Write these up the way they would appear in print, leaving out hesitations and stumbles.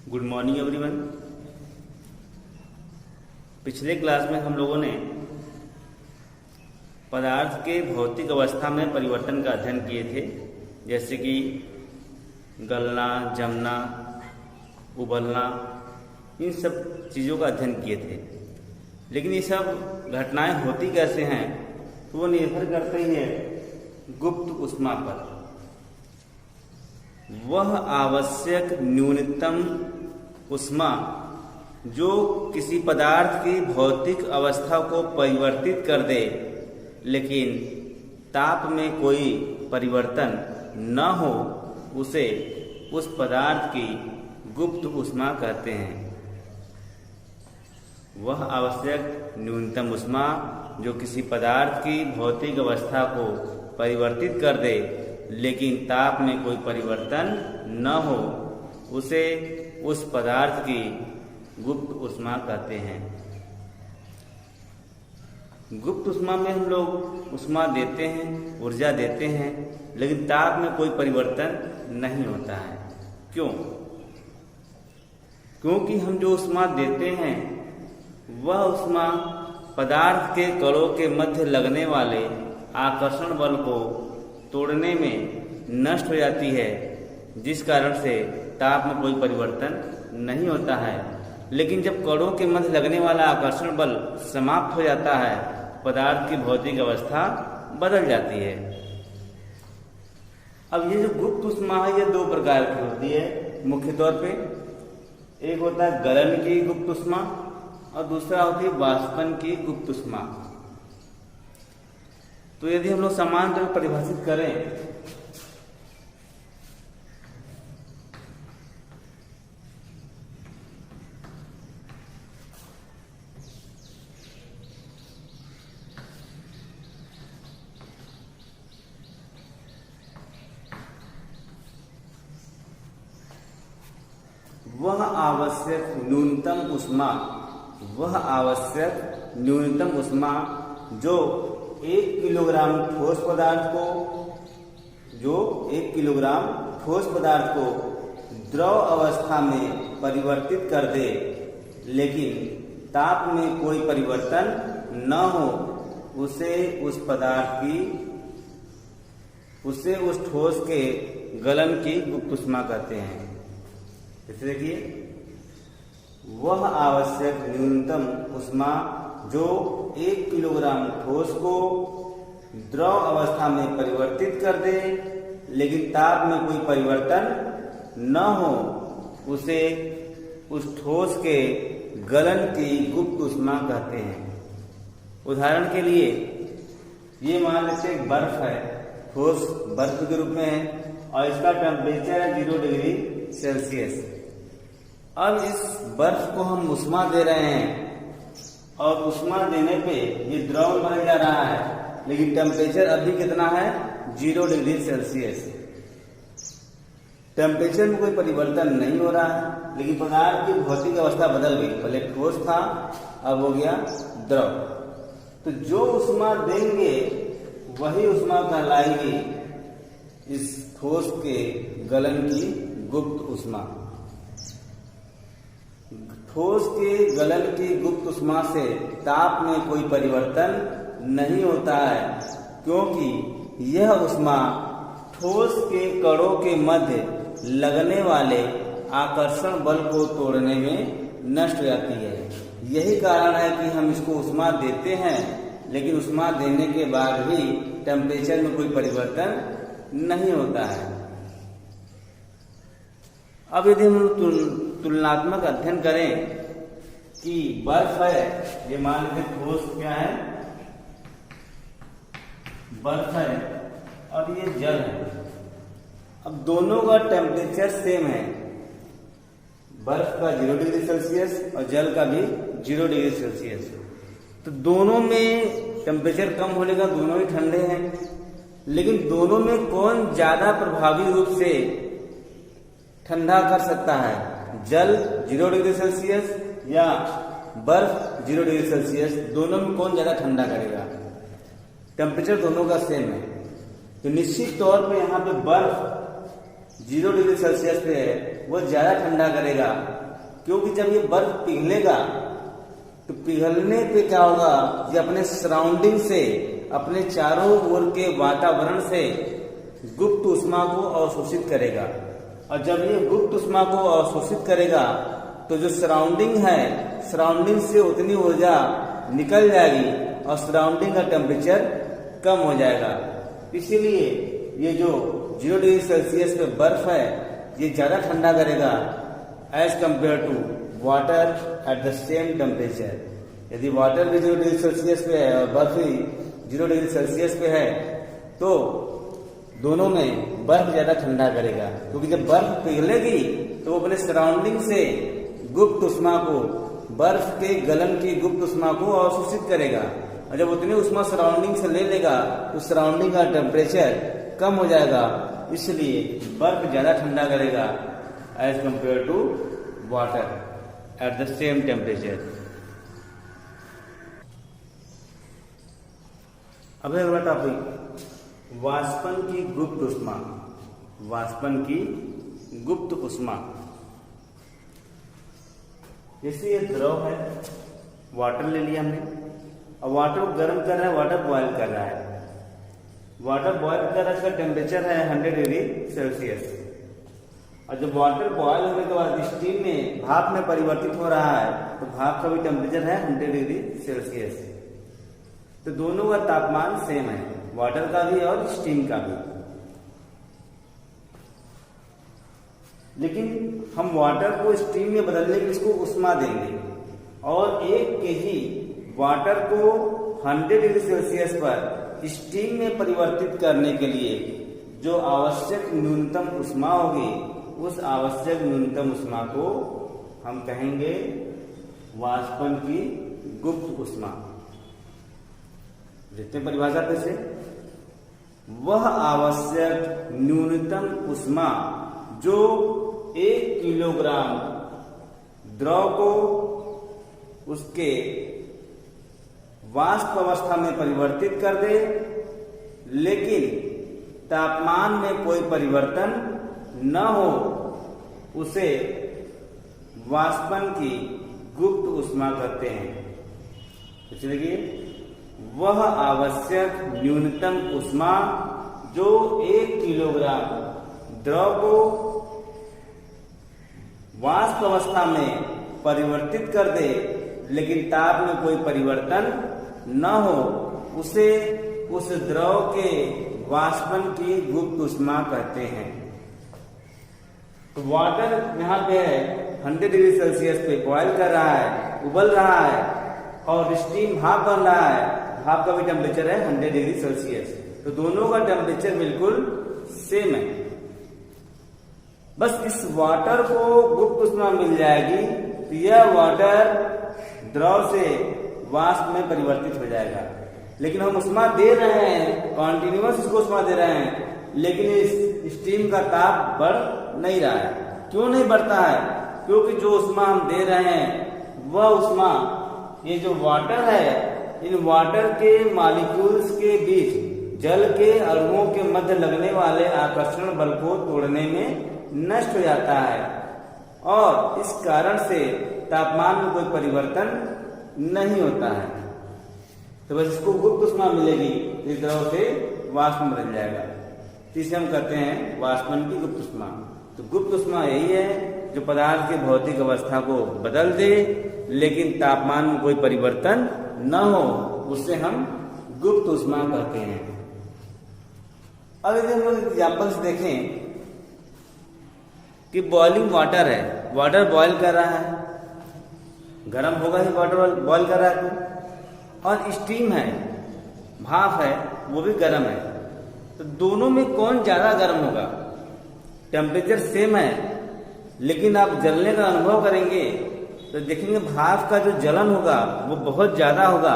Good morning everyone. पिछले class में हम लोगों ने पदार्थ के भौतिक अवस्था में परिवर्तन का अध्ययन किए थे, जैसे कि गलना, जमना, उबलना, इन सब चीज़ों का अध्ययन किए थे। लेकिन ये सब घटनाएं होती कैसे हैं तो वो निर्भर करते ही है गुप्त ऊष्मा पर। वह आवश्यक न्यूनतम ऊष्मा जो किसी पदार्थ की भौतिक अवस्था को परिवर्तित कर दे लेकिन ताप में कोई परिवर्तन न हो, उसे उस पदार्थ की गुप्त ऊष्मा कहते हैं। वह आवश्यक न्यूनतम ऊष्मा जो किसी पदार्थ की भौतिक अवस्था को परिवर्तित कर दे लेकिन ताप में कोई परिवर्तन न हो, उसे उस पदार्थ की गुप्त ऊष्मा कहते हैं। गुप्त ऊष्मा में हम लोग ऊष्मा देते हैं, ऊर्जा देते हैं, लेकिन ताप में कोई परिवर्तन नहीं होता है। क्यों? क्योंकि हम जो ऊष्मा देते हैं वह ऊष्मा पदार्थ के कणों के मध्य लगने वाले आकर्षण बल को तोड़ने में नष्ट हो जाती है, जिस कारण से ताप में कोई परिवर्तन नहीं होता है। लेकिन जब कणों के मध्य लगने वाला आकर्षण बल समाप्त हो जाता है, पदार्थ की भौतिक अवस्था बदल जाती है। अब ये जो गुप्त ऊष्मा है, ये दो प्रकार की होती है मुख्य तौर पे। एक होता है गलन की गुप्त ऊष्मा और दूसरा होती है वाष्पन की गुप्त ऊष्मा। तो यदि हम लोग समान रूप परिभाषित करें वह आवश्यक न्यूनतम ऊष्मा जो 1 किलोग्राम ठोस पदार्थ को द्रव अवस्था में परिवर्तित कर दे लेकिन ताप में कोई परिवर्तन न हो, उसे उस ठोस के गलन की गुप्त ऊष्मा कहते हैं। इसे देखिए, वह आवश्यक न्यूनतम ऊष्मा जो 1 किलोग्राम ठोस को द्रव अवस्था में परिवर्तित कर दे लेकिन ताप में कोई परिवर्तन न हो, उसे उस ठोस के गलन की गुप्त ऊष्मा कहते हैं। उदाहरण के लिए ये मान लीजिए एक बर्फ है, ठोस बर्फ के रूप में है और इसका टेम्परेचर है 0 डिग्री सेल्सियस। अब इस बर्फ को हम ऊष्मा दे रहे हैं और ऊष्मा देने पे ये द्रव बन जा रहा है, लेकिन टेम्परेचर अभी कितना है? 0 डिग्री सेल्सियस। टेम्परेचर में कोई परिवर्तन नहीं हो रहा है, लेकिन पदार्थ की भौतिक अवस्था बदल गई। पहले ठोस था, अब हो गया द्रव। तो जो ऊष्मा देंगे वही ऊष्मा कहलाएगी इस ठोस के गलन की गुप्त ऊष्मा। ठोस के गलन की गुप्त ऊष्मा से ताप में कोई परिवर्तन नहीं होता है, क्योंकि यह ऊष्मा ठोस के कणों के मध्य लगने वाले आकर्षण बल को तोड़ने में नष्ट हो जाती है। यही कारण है कि हम इसको ऊष्मा देते हैं, लेकिन ऊष्मा देने के बाद भी टेम्परेचर में कोई परिवर्तन नहीं होता है। अब यदि हम तुलनात्मक अध्ययन करें कि बर्फ है, ये मान लीजिए ठोस क्या है? बर्फ है और ये जल है। अब दोनों का टेम्परेचर सेम है, बर्फ का 0 डिग्री सेल्सियस और जल का भी 0 डिग्री सेल्सियस। तो दोनों में टेम्परेचर कम होने का, दोनों ही ठंडे हैं, लेकिन दोनों में कौन ज्यादा प्रभावी रूप से ठंडा कर सकता है? जल 0 डिग्री सेल्सियस या बर्फ 0 डिग्री सेल्सियस? दोनों में कौन ज्यादा ठंडा करेगा? टेम्परेचर दोनों का सेम है, तो निश्चित तौर पे यहाँ पे बर्फ 0 डिग्री सेल्सियस पे है वो ज्यादा ठंडा करेगा, क्योंकि जब ये बर्फ पिघलेगा तो पिघलने पे क्या होगा, ये अपने सराउंडिंग से, अपने चारों ओर के वातावरण से गुप्त ऊष्मा को अवशोषित करेगा। और जब ये गुप्त ऊष्मा को अवशोषित करेगा तो जो सराउंडिंग है, सराउंडिंग से उतनी ऊर्जा निकल जाएगी और सराउंडिंग का टेम्परेचर कम हो जाएगा। इसीलिए ये जो 0 डिग्री सेल्सियस पे बर्फ है ये ज्यादा ठंडा करेगा as compare to water at the same temperature. यदि वाटर भी 0 डिग्री सेल्सियस पे है और बर्फ भी 0 डिग्री सेल्सियस पे है तो दोनों में बर्फ ज्यादा ठंडा करेगा, क्योंकि जब बर्फ पिघलेगी तो वो अपने सराउंडिंग से गुप्त ऊष्मा को, बर्फ के गलन की गुप्त ऊष्मा को अवशोषित करेगा। और जब उतनी ऊष्मा सराउंडिंग से ले लेगा तो सराउंडिंग का टेम्परेचर कम हो जाएगा, इसलिए बर्फ ज्यादा ठंडा करेगा as compare to water at the same temperature. अब अगला टॉपिक वाष्पन की गुप्त ऊष्मा। वाष्पन की गुप्त ऊष्मा, जैसे ये द्रव है, वाटर ले लिया हमने, और वाटर को गर्म कर रहा है, वाटर बॉयल कर रहा है। वाटर बॉयल कर रहा है, इसका टेम्परेचर है 100 डिग्री सेल्सियस। और जब वाटर बॉयल होने के बाद स्टीम में, भाप में परिवर्तित हो रहा है तो भाप का भी टेम्परेचर है 100 डिग्री सेल्सियस। तो दोनों का तापमान सेम है, वाटर का भी और स्टीम का भी। लेकिन हम वाटर को स्टीम में बदलने के लिए इसको ऊष्मा देंगे, और 1 केजी वाटर को 100 डिग्री सेल्सियस पर स्टीम में परिवर्तित करने के लिए जो आवश्यक न्यूनतम ऊष्मा होगी, उस आवश्यक न्यूनतम ऊष्मा को हम कहेंगे वाष्पन की गुप्त ऊष्मा। जितने परिभाषा पे से, वह आवश्यक न्यूनतम ऊष्मा जो 1 किलोग्राम द्रव को उसके वाष्प अवस्था में परिवर्तित कर दे, लेकिन तापमान में कोई परिवर्तन न हो, उसे वाष्पन की गुप्त ऊष्मा कहते हैं। तो देखिए, वह आवश्यक न्यूनतम ऊष्मा जो 1 किलोग्राम द्रव को वाष्प अवस्था में परिवर्तित कर दे, लेकिन ताप में कोई परिवर्तन न हो, उसे उस द्रव के वाष्पन की गुप्त ऊष्मा कहते हैं। तो वाटर यहाँ पे है 100 डिग्री सेल्सियस पे बॉयल कर रहा है, उबल रहा है, और स्टीम भाप बन रहा है, भाप का भी टेम्परेचर है 100 डिग्री सेल्सियस। तो दोनों का टेम्परेचर बिल्कुल सेम है। बस इस वाटर को गुप्त ऊष्मा मिल जाएगी तो यह वाटर द्रव से वाष्प में परिवर्तित हो जाएगा। लेकिन हम ऊष्मा दे रहे हैं, कॉन्टिन्यूअस इसको ऊष्मा दे रहे हैं, लेकिन इस स्टीम का ताप बढ़ नहीं रहा है। क्यों नहीं बढ़ता है? क्योंकि जो ऊष्मा हम दे रहे हैं वह ऊष्मा, ये जो वाटर है, इन वाटर के मॉलिक्यूल्स के बीच जल के अणुओं के मध्य लगने वाले आकर्षण बल को तोड़ने में नष्ट हो जाता है, और इस कारण से तापमान में कोई परिवर्तन नहीं होता है। तो बस इसको गुप्त ऊष्मा मिलेगी, इस द्रव से वाष्प में बदल जाएगा। तो इसे हम कहते हैं वाष्पन की गुप्त ऊष्मा। तो गुप्त ऊष्मा यही है जो पदार्थ की भौतिक अवस्था को बदल दे, लेकिन तापमान में कोई परिवर्तन न हो, उससे हम गुप्त ऊष्मा कहते हैं। अब यदि हम लोग एग्जाम्पल्स देखें कि बॉइलिंग वाटर है, वाटर बॉयल कर रहा है, गर्म होगा ही, वाटर बॉयल कर रहा है, और स्टीम है, भाप है, वो भी गर्म है। तो दोनों में कौन ज्यादा गर्म होगा? टेम्परेचर सेम है, लेकिन आप जलने का अनुभव करेंगे तो देखेंगे भाप का जो जलन होगा वो बहुत ज्यादा होगा,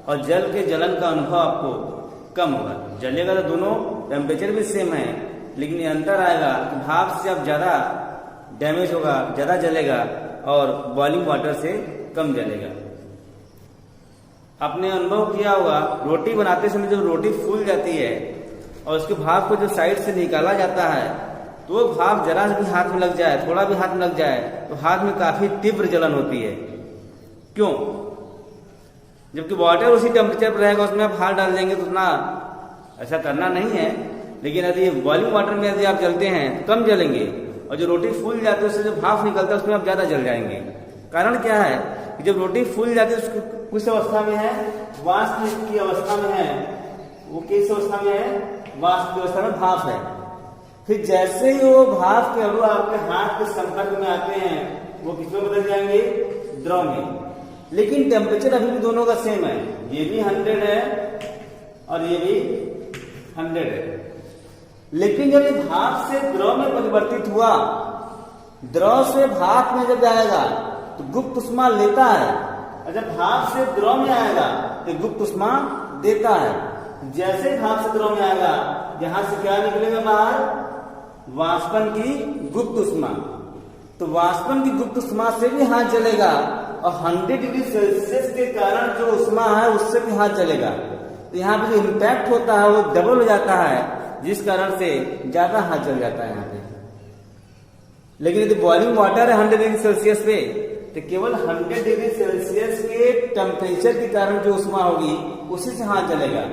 और जल के जलन का अनुभव आपको कम होगा। जलेगा तो दोनों टेम्परेचर भी सेम है, लेकिन ये अंतर आएगा कि भाप से अब ज्यादा डैमेज होगा, ज्यादा जलेगा, और बॉइलिंग वाटर से कम जलेगा। आपने अनुभव किया होगा, रोटी बनाते समय जब रोटी फूल जाती है और उसके भाप को जो साइड से निकाला जाता है तो वो भाप जरा भी हाथ में लग जाए, थोड़ा भी हाथ में लग जाए तो हाथ में काफी तीव्र जलन होती है। क्यों? जबकि वाटर उसी टेम्परेचर पर रहेगा, उसमें आप हाथ डाल देंगे तो उतना ऐसा करना नहीं है। लेकिन यदि बॉइलिंग वाटर में यदि आप जलते हैं तो कम जलेंगे, और जो रोटी फूल जाती है उससे जो भाप निकलता है उसमें आप ज्यादा जल जाएंगे। कारण क्या है कि जब रोटी फूल जाती है उसको किस अवस्था में है, वाष्प की अवस्था में है। वो किस अवस्था में है, वाष्प की अवस्था में भाप है। फिर जैसे ही वो भाप के अणु आपके हाथ के संपर्क में आते हैं वो किसमें बदल जाएंगे, द्रव में। लेकिन टेम्परेचर अभी भी दोनों का सेम है, ये भी 100 है और ये भी 100 है। लेकिन जब भाप से द्रव में परिवर्तित हुआ, द्रव से भाप में जब जाएगा तो गुप्त उष्मा लेता है, और जब भाप से द्रव में आएगा तो गुप्त उष्मा देता है। जैसे भाप से द्रव में आएगा यहां से क्या निकलेगा बाहर, वाष्पन की गुप्त उष्मा। तो वाष्पन की गुप्त उष्मा से भी हाथ जलेगा, और 100 डिग्री सेल्सियस के कारण जो उष्मा है उससे भी हाथ जलेगा। तो यहाँ पे जो इम्पैक्ट होता है वो डबल हो जाता है, जिस कारण से ज्यादा हाथ जल जाता है यहाँ पे। लेकिन यदि बॉइलिंग वाटर है 100 डिग्री सेल्सियस पे, तो केवल 100 डिग्री सेल्सियस के टेम्परेचर के कारण जो उष्मा होगी उसी से हाथ जलेगा।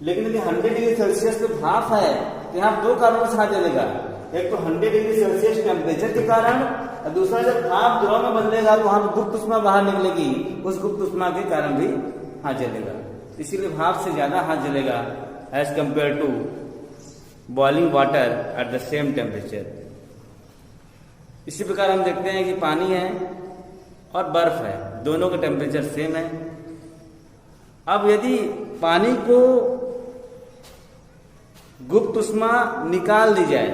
लेकिन यदि 100 डिग्री सेल्सियस पे भाप है तो यहाँ दो कारणों से हाथ जलेगा। एक तो 100 डिग्री सेल्सियस टेम्परेचर के कारण, और दूसरा जब भाप द्रव में बदलेगा तो वहां गुप्त उष्मा बाहर निकलेगी, उस गुप्त उष्मा के कारण भी हाथ जलेगा। इसीलिए भाप से ज्यादा हाथ जलेगा as compare to boiling water at the same temperature. इसी प्रकार हम देखते हैं कि पानी है और बर्फ है, दोनों का टेम्परेचर सेम है। अब यदि पानी को गुप्त उष्मा निकाल दी जाए,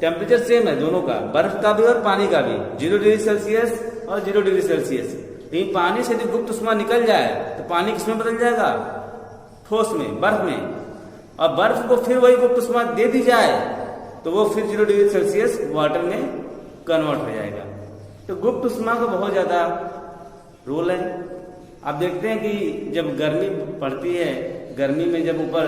टेम्परेचर सेम है दोनों का, बर्फ का भी और पानी का भी, 0 डिग्री सेल्सियस और 0 डिग्री सेल्सियस। लेकिन पानी से यदि गुप्त उष्मा निकल जाए तो पानी किसमें बदल जाएगा, ठोस में, बर्फ में। और बर्फ को फिर वही गुप्त उष्मा दे दी जाए तो वो फिर 0 डिग्री सेल्सियस वाटर में कन्वर्ट हो जाएगा। तो गुप्त उष्मा का बहुत ज्यादा रोल है। आप देखते हैं कि जब गर्मी पड़ती है, गर्मी में जब ऊपर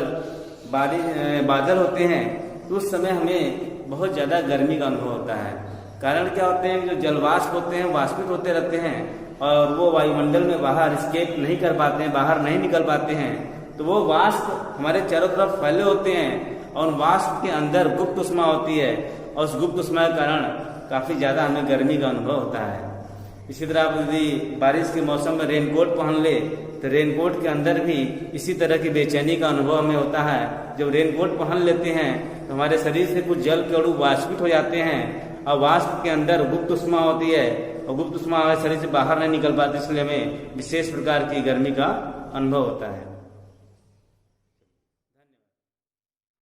बादल होते हैं तो उस समय हमें बहुत ज्यादा गर्मी का अनुभव होता है। कारण क्या होते हैं, जो जलवाष्प होते हैं वाष्पित होते रहते हैं और वो वायुमंडल में बाहर एस्केप नहीं कर पाते हैं, बाहर नहीं निकल पाते हैं। तो वो वाष्प हमारे चारों तरफ फैले होते हैं और वाष्प के अंदर गुप्त उष्मा होती है, और उस गुप्त उष्मा के कारण काफी ज्यादा हमें गर्मी का अनुभव होता है। इसी तरह आप यदि बारिश के मौसम में रेनकोट पहन ले तो रेनकोट के अंदर भी इसी तरह की बेचैनी का अनुभव हमें होता है। जब रेनकोट पहन लेते हैं तो हमारे शरीर से कुछ जल के अणु वाष्पित हो जाते हैं, और वाष्प के अंदर गुप्त उष्मा होती है, और गुप्त उष्मा हमारे शरीर से बाहर नहीं निकल पाती, इसलिए हमें विशेष प्रकार की गर्मी का अनुभव होता है।